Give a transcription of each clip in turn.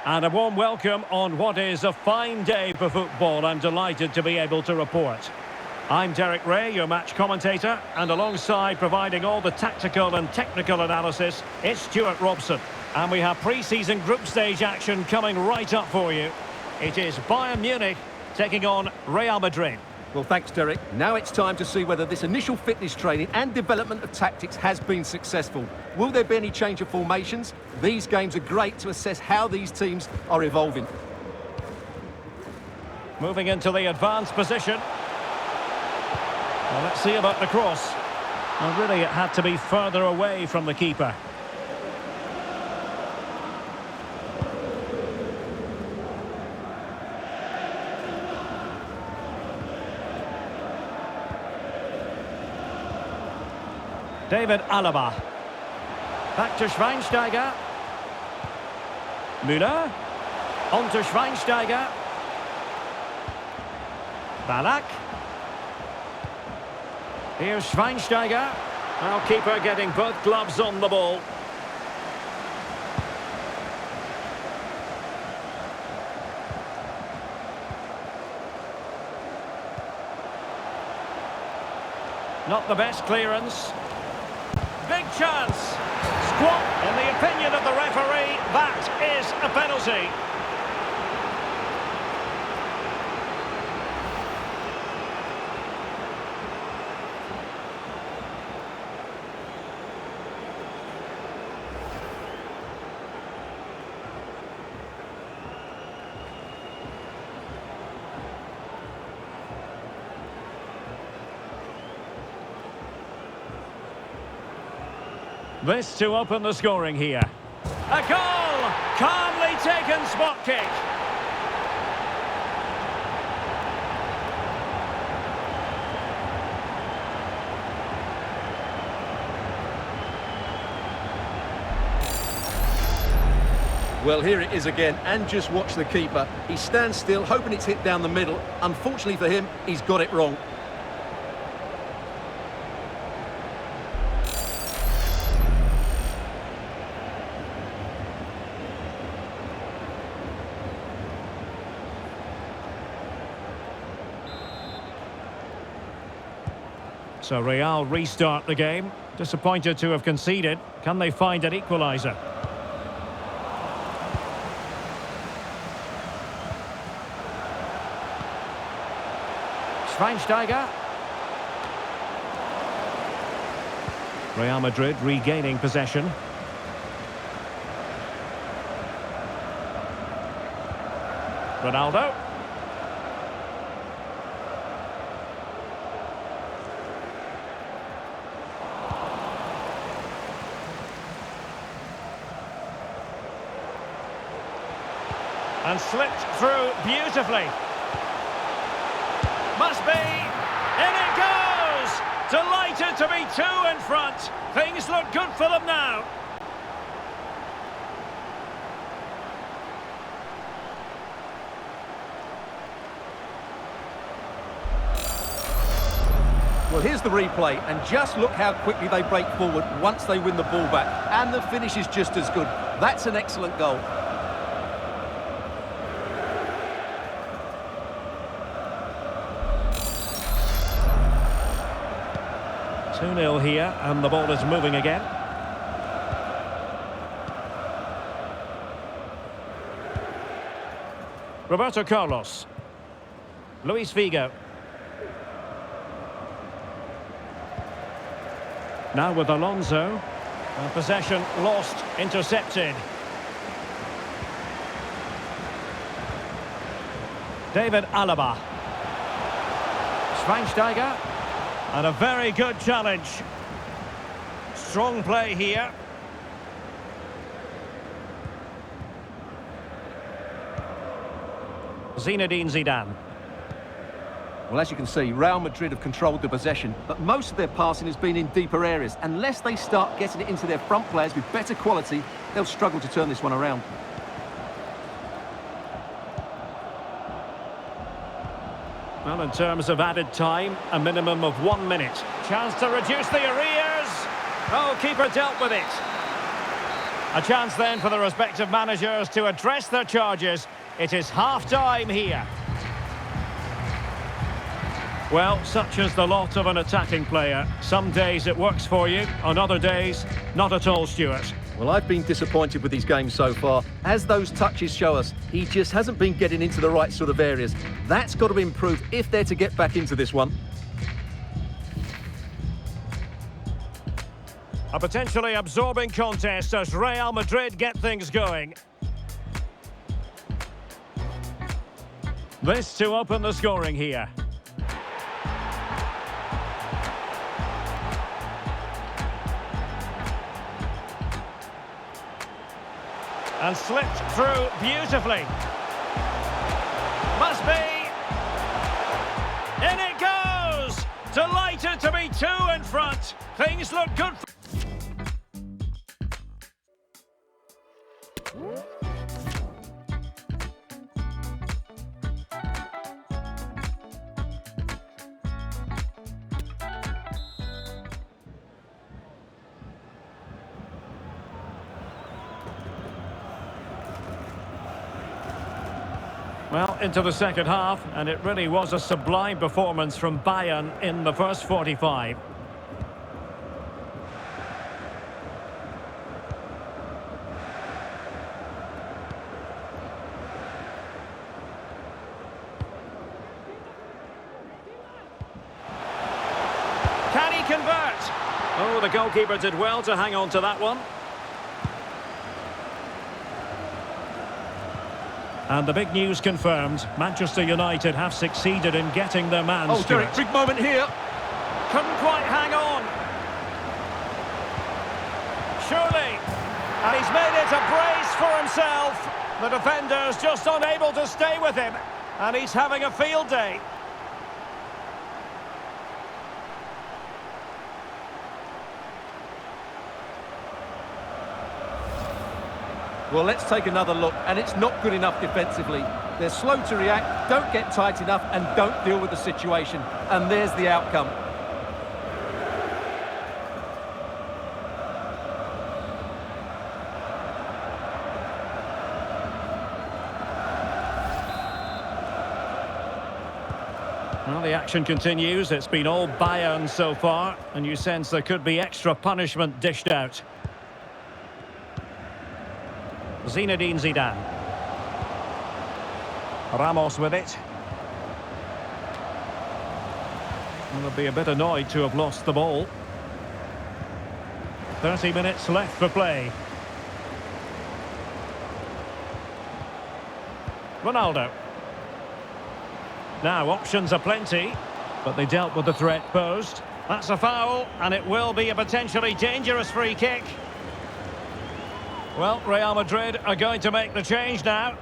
And a warm welcome on what is a fine day for football. I'm delighted to be able to report. I'm Derek Ray, your match commentator, and alongside providing all the tactical and technical analysis, it's Stuart Robson. And we have pre-season group stage action coming right up for you. It is Bayern Munich taking on Real Madrid. Well, thanks, Derek. Now it's time to see whether this initial fitness training and development of tactics has been successful. Will there be any change of formations? These games are great to assess how these teams are evolving. Moving into the advanced position. Well, let's see about the cross. Well, really, it had to be further away from the keeper. David Alaba. Back to Schweinsteiger. Müller. On to Schweinsteiger. Ballack. Here's Schweinsteiger. Now keeper getting both gloves on the ball. Not the best clearance. Big chance. Squat. In the opinion of the referee, that is a penalty. This to open the scoring here. A goal! Calmly taken spot kick. Well, here it is again, and just watch the keeper. He stands still, hoping it's hit down the middle. Unfortunately for him, he's got it wrong. So Real restart the game. Disappointed to have conceded. Can they find an equaliser? Schweinsteiger. Real Madrid regaining possession. Ronaldo. And slipped through beautifully. Must be. In it goes! Delighted to be two in front. Things look good for them now. Well, here's the replay, and just look how quickly they break forward once they win the ball back. And the finish is just as good. That's an excellent goal. 2-0 here, and the ball is moving again. Roberto Carlos. Luis Figo. Now with Alonso. Possession lost, intercepted. David Alaba. Schweinsteiger. And a very good challenge. Strong play here. Zinedine Zidane. Well, as you can see, Real Madrid have controlled the possession, but most of their passing has been in deeper areas. Unless they start getting it into their front players with better quality, they'll struggle to turn this one around. Well, in terms of added time, a minimum of 1 minute. Chance to reduce the arrears. Oh, keeper dealt with it. A chance then for the respective managers to address their charges. It is half-time here. Well, such is the lot of an attacking player. Some days it works for you, on other days, not at all, Stuart. Well, I've been disappointed with his game so far. As those touches show us, he just hasn't been getting into the right sort of areas. That's got to improve if they're to get back into this one. A potentially absorbing contest as Real Madrid get things going. This to open the scoring here. And slipped through beautifully. Must be. In it goes! Delighted to be two in front. Things look good. Well, into the second half, and it really was a sublime performance from Bayern in the first 45. Can he convert? Oh, the goalkeeper did well to hang on to that one. And the big news confirmed, Manchester United have succeeded in getting their man. Oh, Derek, big moment here. Couldn't quite hang on. Surely. And he's made it a brace for himself. The defender's just unable to stay with him. And he's having a field day. Well, let's take another look, and it's not good enough defensively. They're slow to react, don't get tight enough, and don't deal with the situation. And there's the outcome. Well, the action continues. It's been all Bayern so far, and you sense there could be extra punishment dished out. Zinedine Zidane. Ramos with it. Well, they'll be a bit annoyed to have lost the ball. 30 minutes left for play. Ronaldo. Now, options are plenty, but they dealt with the threat posed. That's a foul, and it will be a potentially dangerous free kick. Well, Real Madrid are going to make the change now.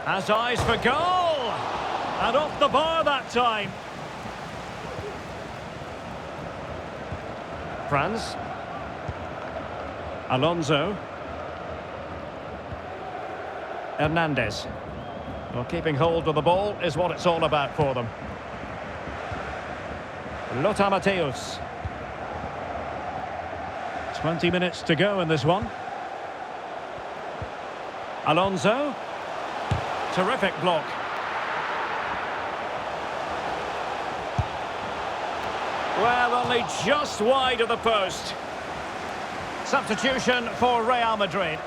Has eyes for goal! And off the bar that time. Franz. Alonso. Hernandez. Well, keeping hold of the ball is what it's all about for them. Lothar Matthäus. 20 minutes to go in this one. Alonso. Terrific block. Well, only just wide of the post. Substitution for Real Madrid.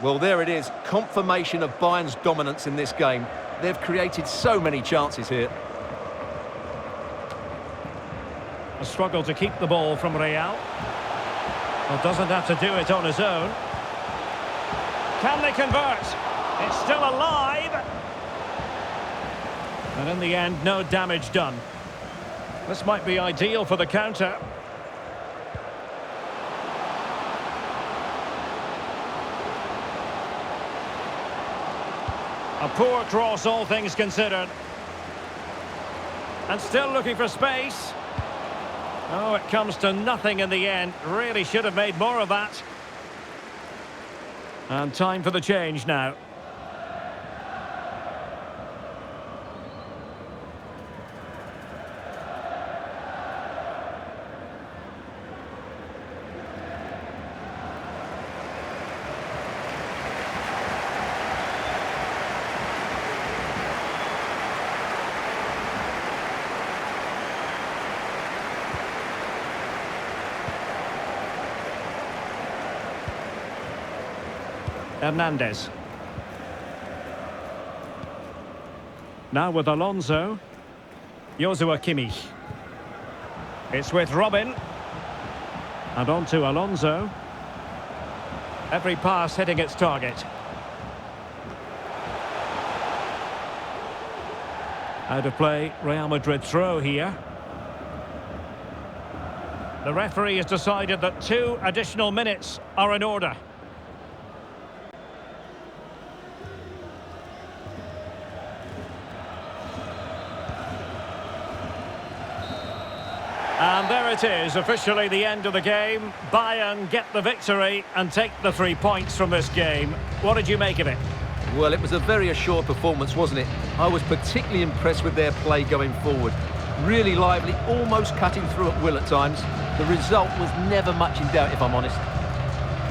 Well, there it is. Confirmation of Bayern's dominance in this game. They've created so many chances here. A struggle to keep the ball from Real. Well, doesn't have to do it on his own. Can they convert? It's still alive. And in the end, no damage done. This might be ideal for the counter. A poor cross, all things considered. And still looking for space. Oh, it comes to nothing in the end. Really should have made more of that. And time for the change now. Hernandez. Now with Alonso. Joshua Kimmich. It's with Robin. And on to Alonso. Every pass hitting its target. Out of play, Real Madrid throw here. The referee has decided that 2 additional minutes are in order. And there it is, officially the end of the game. Bayern get the victory and take the 3 points from this game. What did you make of it? Well, it was a very assured performance, wasn't it? I was particularly impressed with their play going forward. Really lively, almost cutting through at will at times. The result was never much in doubt, if I'm honest.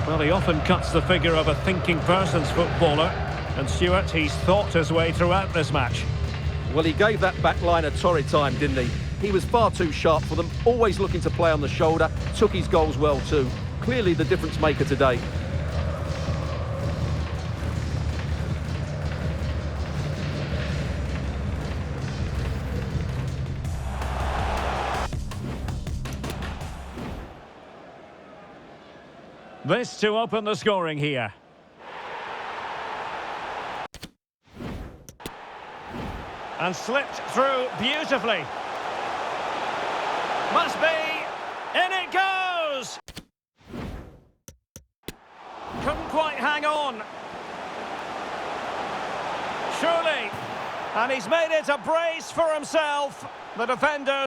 Well, he often cuts the figure of a thinking person's footballer. And Stuart, he's thought his way throughout this match. Well, he gave that back line a torrid time, didn't he? He was far too sharp for them, always looking to play on the shoulder, took his goals well too. Clearly the difference maker today. This to open the scoring here. And slipped through beautifully. Must be. In it goes! Couldn't quite hang on. Surely. And he's made it a brace for himself. The defender.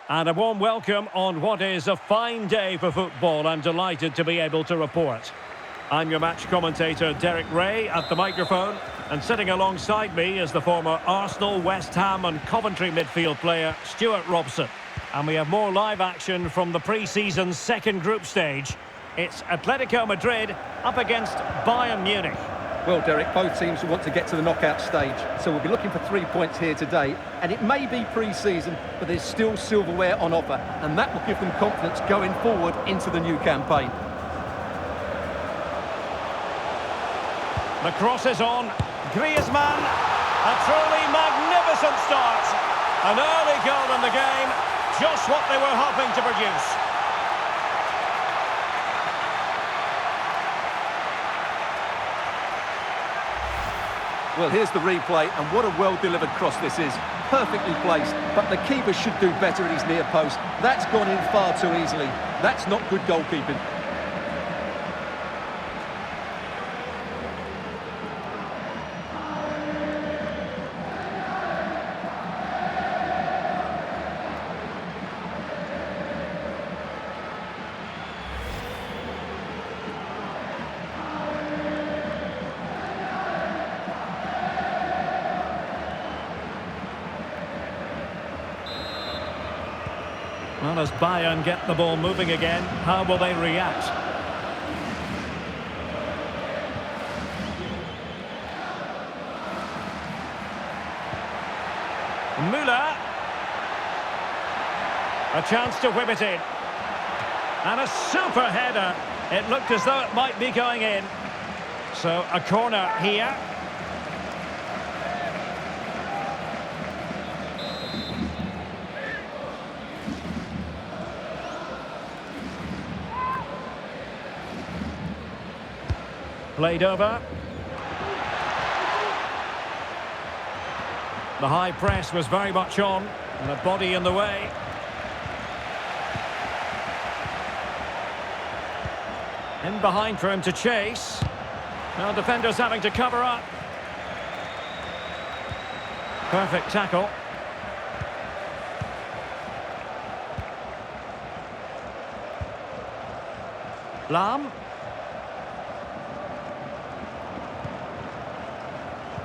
And a warm welcome on what is a fine day for football. I'm delighted to be able to report. I'm your match commentator, Derek Ray, at the microphone. And sitting alongside me is the former Arsenal, West Ham and Coventry midfield player, Stuart Robson. And we have more live action from the pre-season second group stage. It's Atletico Madrid up against Bayern Munich. Well, Derek, both teams will want to get to the knockout stage, so we'll be looking for 3 points here today. And it may be pre-season, but there's still silverware on offer, and that will give them confidence going forward into the new campaign. The cross is on. Griezmann, a truly magnificent start. An early goal in the game, just what they were hoping to produce. Well, here's the replay, and what a well-delivered cross this is. Perfectly placed, but the keeper should do better at his near post. That's gone in far too easily. That's not good goalkeeping. Well, as Bayern get the ball moving again, how will they react? Müller. A chance to whip it in. And a super header. It looked as though it might be going in. So a corner here. Played over. The high press was very much on, and the body in the way. In behind for him to chase. Now defenders having to cover up. Perfect tackle. Lam.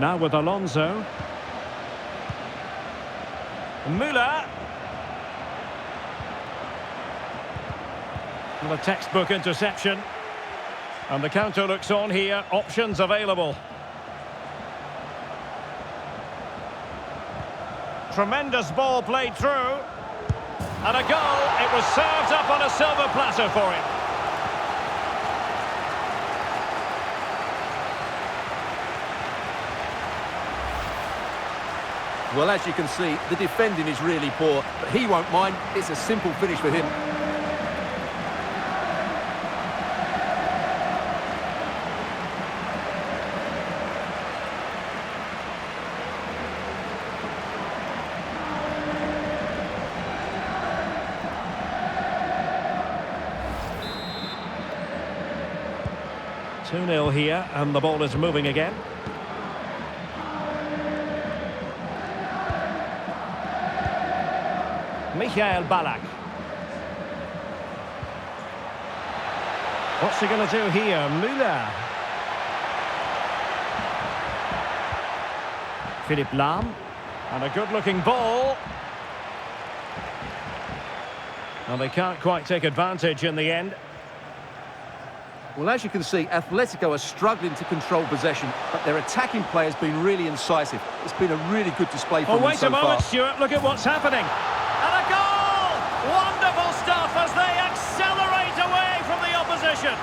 Now with Alonso. Müller. Well, a textbook interception. And the counter looks on here. Options available. Tremendous ball played through. And a goal. It was served up on a silver platter for him. Well, as you can see, the defending is really poor, but he won't mind. It's a simple finish for him. Two 2-0 here, and the ball is moving again. Michael Ballack. What's he going to do here? Müller. Philipp Lahm. And a good-looking ball. And they can't quite take advantage in the end. Well, as you can see, Atletico are struggling to control possession, but their attacking play has been really incisive. It's been a really good display from them so far. Wait a moment, Stuart. Look at what's happening. And a goal! Wonderful stuff as they accelerate away from the opposition.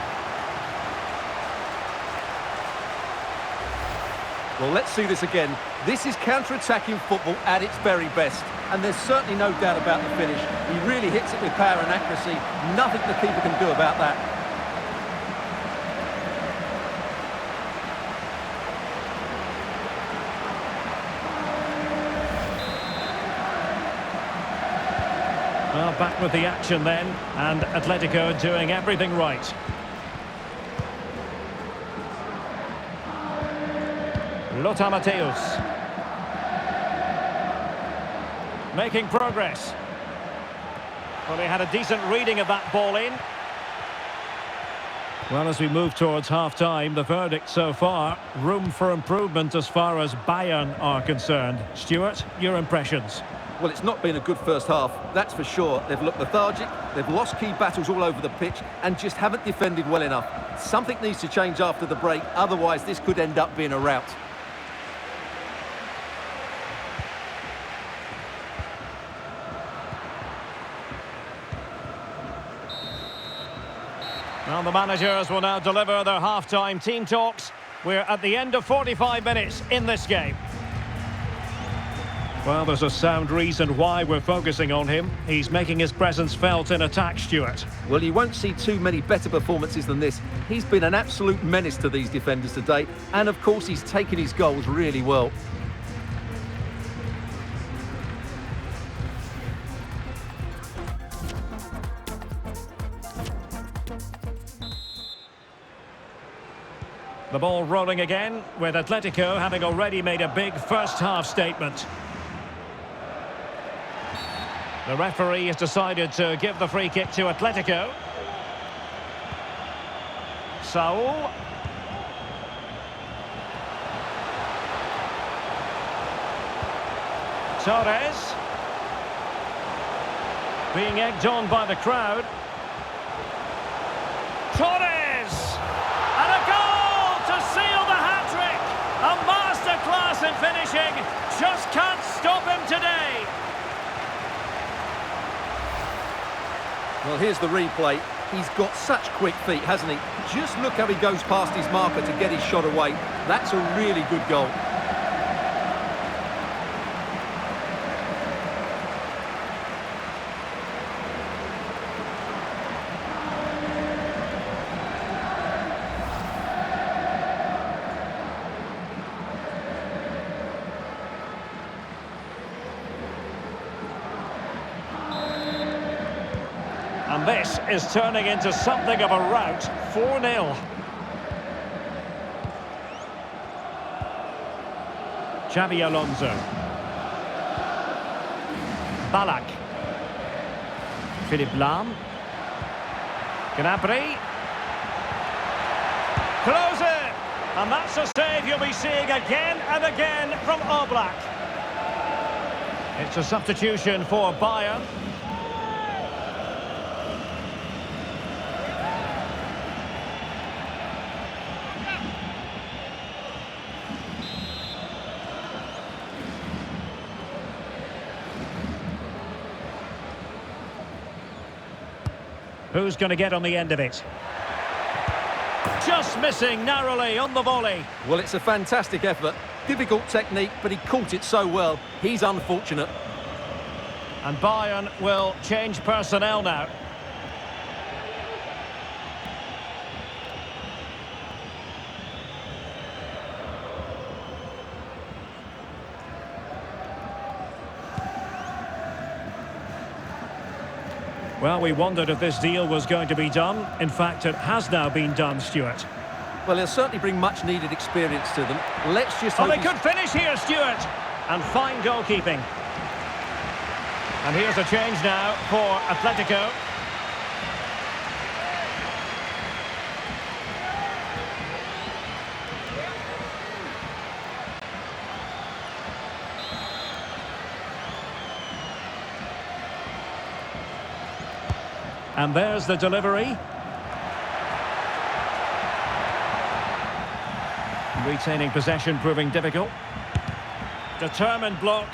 Well, let's see this again. This is counter-attacking football at its very best. And there's certainly no doubt about the finish. He really hits it with power and accuracy. Nothing the keeper can do about that. Well, back with the action then, and Atletico doing everything right. Lothar Matthäus. Making progress. Well, he had a decent reading of that ball in. Well, as we move towards half-time, the verdict so far, room for improvement as far as Bayern are concerned. Stuart, your impressions? Well, it's not been a good first half, that's for sure. They've looked lethargic, they've lost key battles all over the pitch and just haven't defended well enough. Something needs to change after the break, otherwise this could end up being a rout. Well, the managers will now deliver their half-time team talks. We're at the end of 45 minutes in this game. Well, there's a sound reason why we're focusing on him. He's making his presence felt in attack, Stuart. Well, you won't see too many better performances than this. He's been an absolute menace to these defenders today, and of course he's taken his goals really well. The ball rolling again, with Atletico having already made a big first-half statement. The referee has decided to give the free kick to Atletico. Saul. Torres. Being egged on by the crowd. Torres! And a goal to seal the hat-trick! A masterclass in finishing. Just can't stop him today. Well, here's the replay. He's got such quick feet, hasn't he? Just look how he goes past his marker to get his shot away. That's a really good goal. And this is turning into something of a rout. 4-0. Xabi Alonso. Ballack. Philippe Lahm. Gnabry. Close it! And that's a save you'll be seeing again and again from Oblak. It's a substitution for Bayern. Who's going to get on the end of it? Just missing narrowly on the volley. Well, it's a fantastic effort. Difficult technique, but he caught it so well. He's unfortunate. And Bayern will change personnel now. Well, we wondered if this deal was going to be done. In fact, it has now been done, Stuart. Well, he'll certainly bring much-needed experience to them. Let's just hope they could finish here, Stuart. And fine goalkeeping. And here's a change now for Atletico. And there's the delivery. Retaining possession proving difficult. Determined block.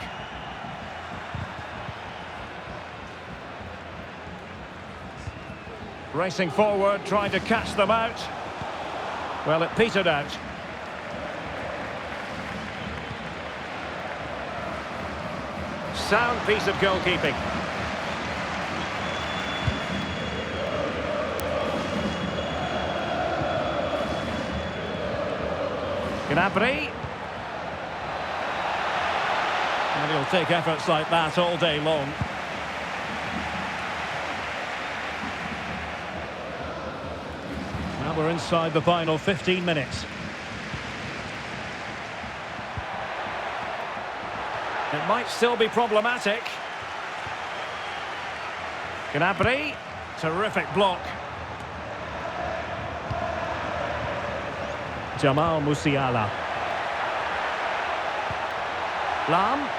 Racing forward, trying to catch them out. Well, it petered out. Sound piece of goalkeeping. Gnabry. And he'll take efforts like that all day long. Now we're inside the final 15 minutes. It might still be problematic. Gnabry, terrific block. Jamal Musiala. Lam.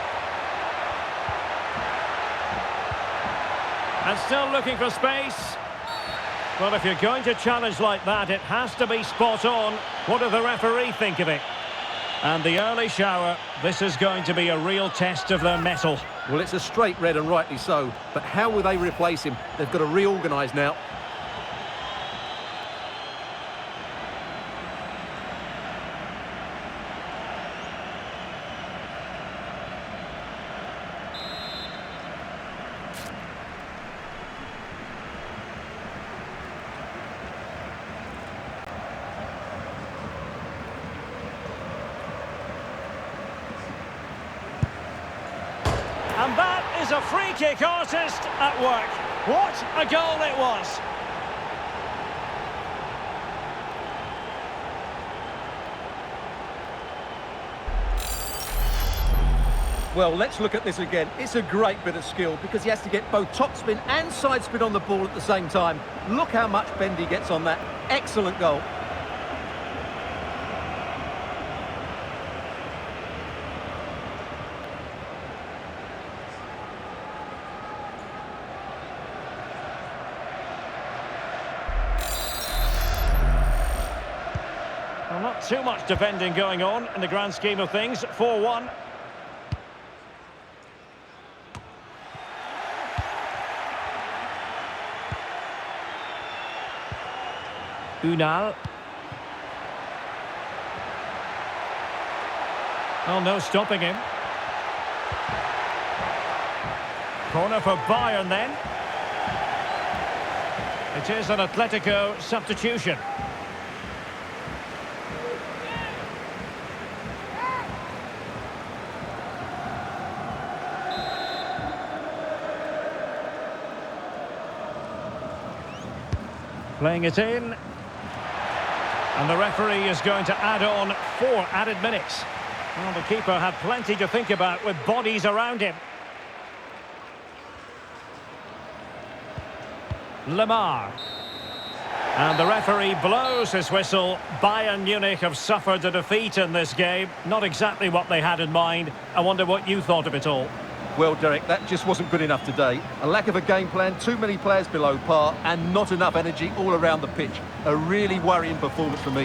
And still looking for space. Well, if you're going to challenge like that, it has to be spot on. What does the referee think of it? And the early shower, this is going to be a real test of their mettle. Well, it's a straight red and rightly so, but how will they replace him? They've got to reorganise now. And that is a free-kick artist at work. What a goal it was! Well, let's look at this again. It's a great bit of skill because he has to get both topspin and side spin on the ball at the same time. Look how much bend he gets on that. Excellent goal. Well, not too much defending going on in the grand scheme of things. 4-1. Unal. Oh, no stopping him. Corner for Bayern then. It is an Atletico substitution. Playing it in. And the referee is going to add on 4 added minutes. Well, the keeper had plenty to think about with bodies around him. Lemar. And the referee blows his whistle. Bayern Munich have suffered a defeat in this game. Not exactly what they had in mind. I wonder what you thought of it all. Well, Derek, that just wasn't good enough today. A lack of a game plan, too many players below par, and not enough energy all around the pitch. A really worrying performance for me.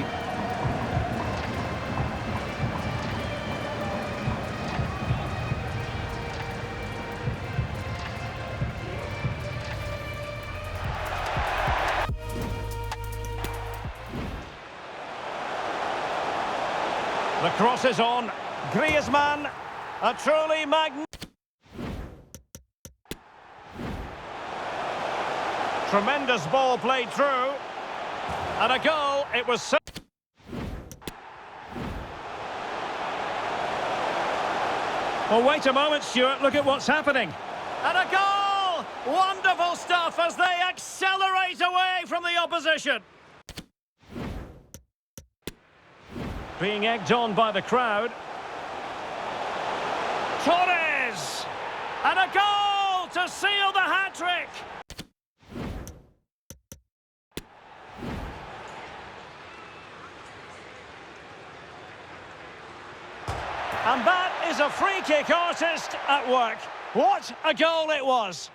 The cross is on. Griezmann, a truly magnificent. Tremendous ball played through. And a goal, it was so... Well, wait a moment, Stuart, look at what's happening. And a goal! Wonderful stuff as they accelerate away from the opposition. Being egged on by the crowd. Torres! And a goal to seal the hat-trick! And that is a free-kick artist at work. What a goal it was!